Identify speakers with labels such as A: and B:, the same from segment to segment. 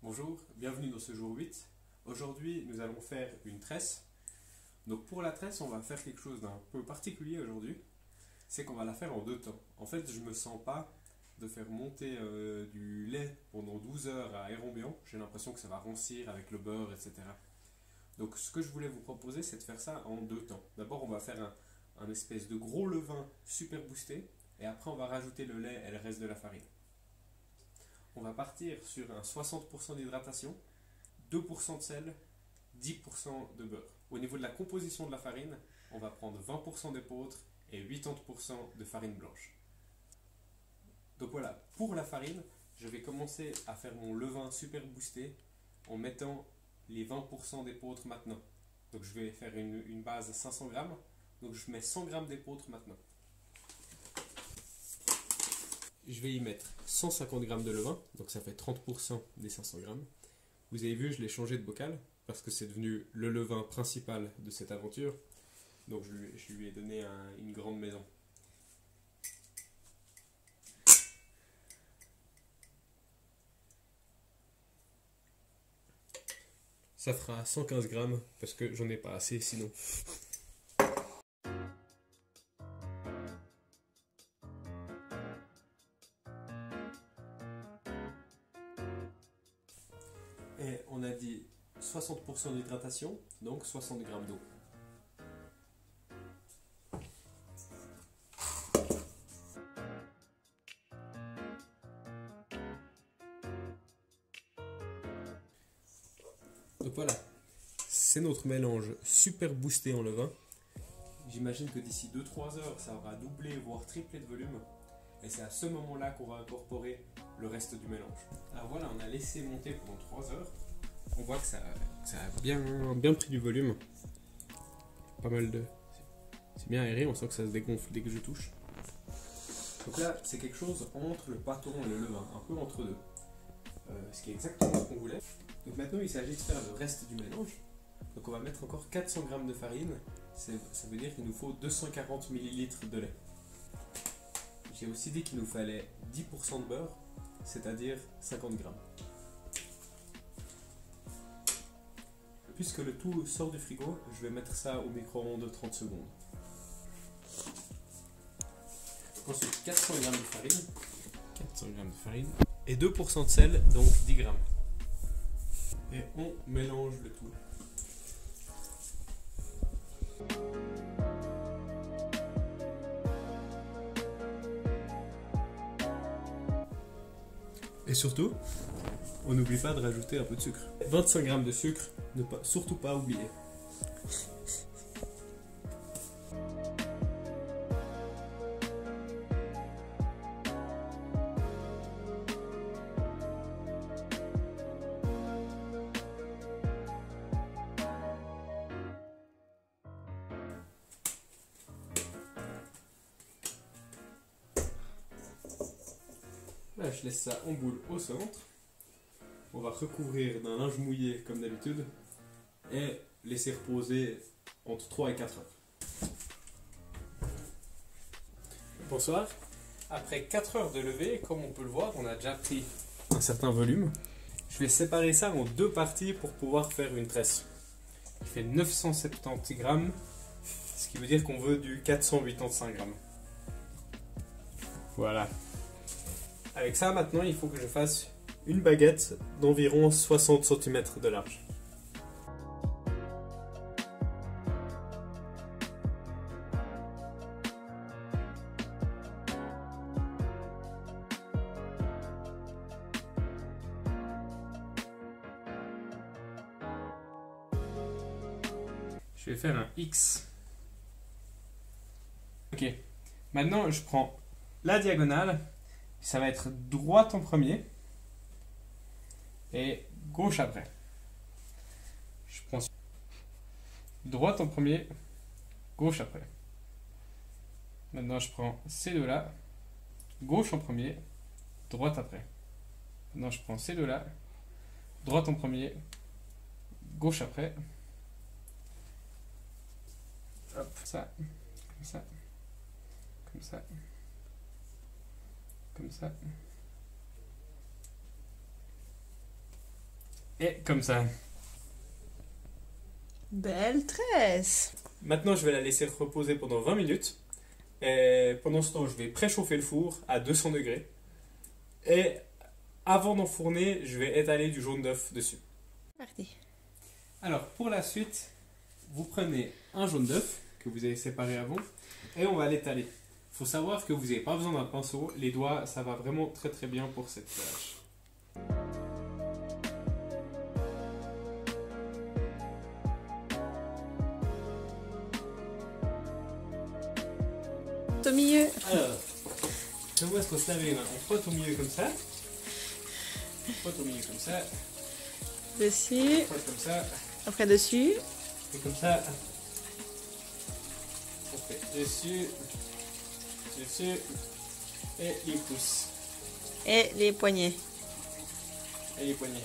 A: Bonjour, bienvenue dans ce jour 8. Aujourd'hui, nous allons faire une tresse. Donc pour la tresse, on va faire quelque chose d'un peu particulier aujourd'hui. C'est qu'on va la faire en deux temps. En fait, je ne me sens pas de faire monter du lait pendant 12 heures à air ambiant. J'ai l'impression que ça va rancir avec le beurre, etc. Donc ce que je voulais vous proposer, c'est de faire ça en deux temps. D'abord, on va faire un espèce de gros levain super boosté. Et après, on va rajouter le lait et le reste de la farine. On va partir sur un 60% d'hydratation, 2% de sel, 10% de beurre. Au niveau de la composition de la farine, on va prendre 20% d'épeautre et 80% de farine blanche. Donc voilà, pour la farine, je vais commencer à faire mon levain super boosté en mettant les 20% d'épeautre maintenant. Donc je vais faire une base à 500 grammes, donc je mets 100 grammes d'épeautre maintenant. Je vais y mettre 150 grammes de levain, donc ça fait 30% des 500 grammes. Vous avez vu, je l'ai changé de bocal parce que c'est devenu le levain principal de cette aventure. Donc je lui ai donné une grande maison. Ça fera 115 grammes parce que j'en ai pas assez sinon. Et on a dit 60% d'hydratation, donc 60 grammes d'eau. Donc voilà, c'est notre mélange super boosté en levain. J'imagine que d'ici 2-3 heures, ça aura doublé, voire triplé de volume. Et c'est à ce moment-là qu'on va incorporer le reste du mélange. Alors voilà, on a laissé monter pendant 3 heures. On voit que ça a bien pris du volume. Pas mal de... C'est bien aéré, on sent que ça se dégonfle dès que je touche. Donc là, c'est quelque chose entre le pâton et le levain, un peu entre deux. Ce qui est exactement ce qu'on voulait. Donc maintenant, il s'agit de faire le reste du mélange. Donc on va mettre encore 400 g de farine. Ça veut dire qu'il nous faut 240 ml de lait. J'ai aussi dit qu'il nous fallait 10% de beurre, c'est-à-dire 50 g. Puisque le tout sort du frigo, je vais mettre ça au micro-ondes 30 secondes. Ensuite, 400 g de farine. 400 g de farine. Et 2% de sel, donc 10 g. Et on mélange le tout. Et surtout, on n'oublie pas de rajouter un peu de sucre. 25 g de sucre, surtout pas oublier. Là, je laisse ça en boule au centre. On va recouvrir d'un linge mouillé comme d'habitude et laisser reposer entre 3 et 4 heures. Bonsoir. Après 4 heures de levée, comme on peut le voir, on a déjà pris un certain volume. Je vais séparer ça en deux parties pour pouvoir faire une tresse. Il fait 970 grammes, ce qui veut dire qu'on veut du 485 grammes. Voilà. Avec ça, maintenant, il faut que je fasse une baguette d'environ 60 cm de large. Je vais faire un X. Ok. Maintenant, je prends la diagonale. Ça va être droite en premier et gauche après. Je prends droite en premier, gauche après. Maintenant, je prends ces deux-là, gauche en premier, droite après. Maintenant, je prends ces deux-là, droite en premier, gauche après. Hop, ça, comme ça, comme ça. Comme ça.
B: Et comme ça.
C: Belle tresse.
B: Maintenant, je vais la laisser reposer pendant 20 minutes. Et pendant ce temps, je vais préchauffer le four à 200 degrés. Et avant d'enfourner, je vais étaler du jaune d'œuf dessus.
C: Parti.
A: Alors, pour la suite, vous prenez un jaune d'œuf que vous avez séparé avant et on va l'étaler. Il faut savoir que vous n'avez pas besoin d'un pinceau. Les doigts, ça va vraiment très très bien pour cette tâche.
C: Au milieu.
A: Alors, je vois ce qu'on se lave les mains. On frotte au milieu comme ça. On frotte au milieu comme ça.
C: Dessus.
A: On frotte comme ça.
C: Après dessus.
A: Et comme ça. On fait dessus. Dessus. Et les pouces.
C: Et les poignets.
A: Et les poignets.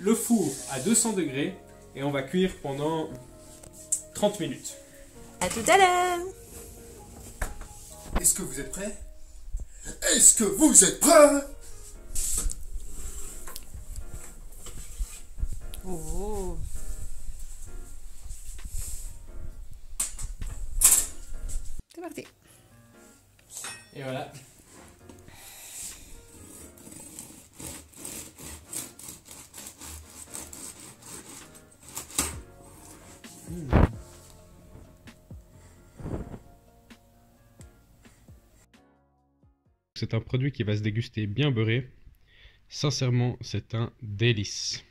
A: Le four à 200 degrés. Et on va cuire pendant 30 minutes.
C: À tout à l'heure.
D: Est-ce que vous êtes prêts? Est-ce que vous êtes prêts?
C: Oh. C'est parti.
A: Et voilà. C'est un produit qui va se déguster bien beurré. Sincèrement, c'est un délice.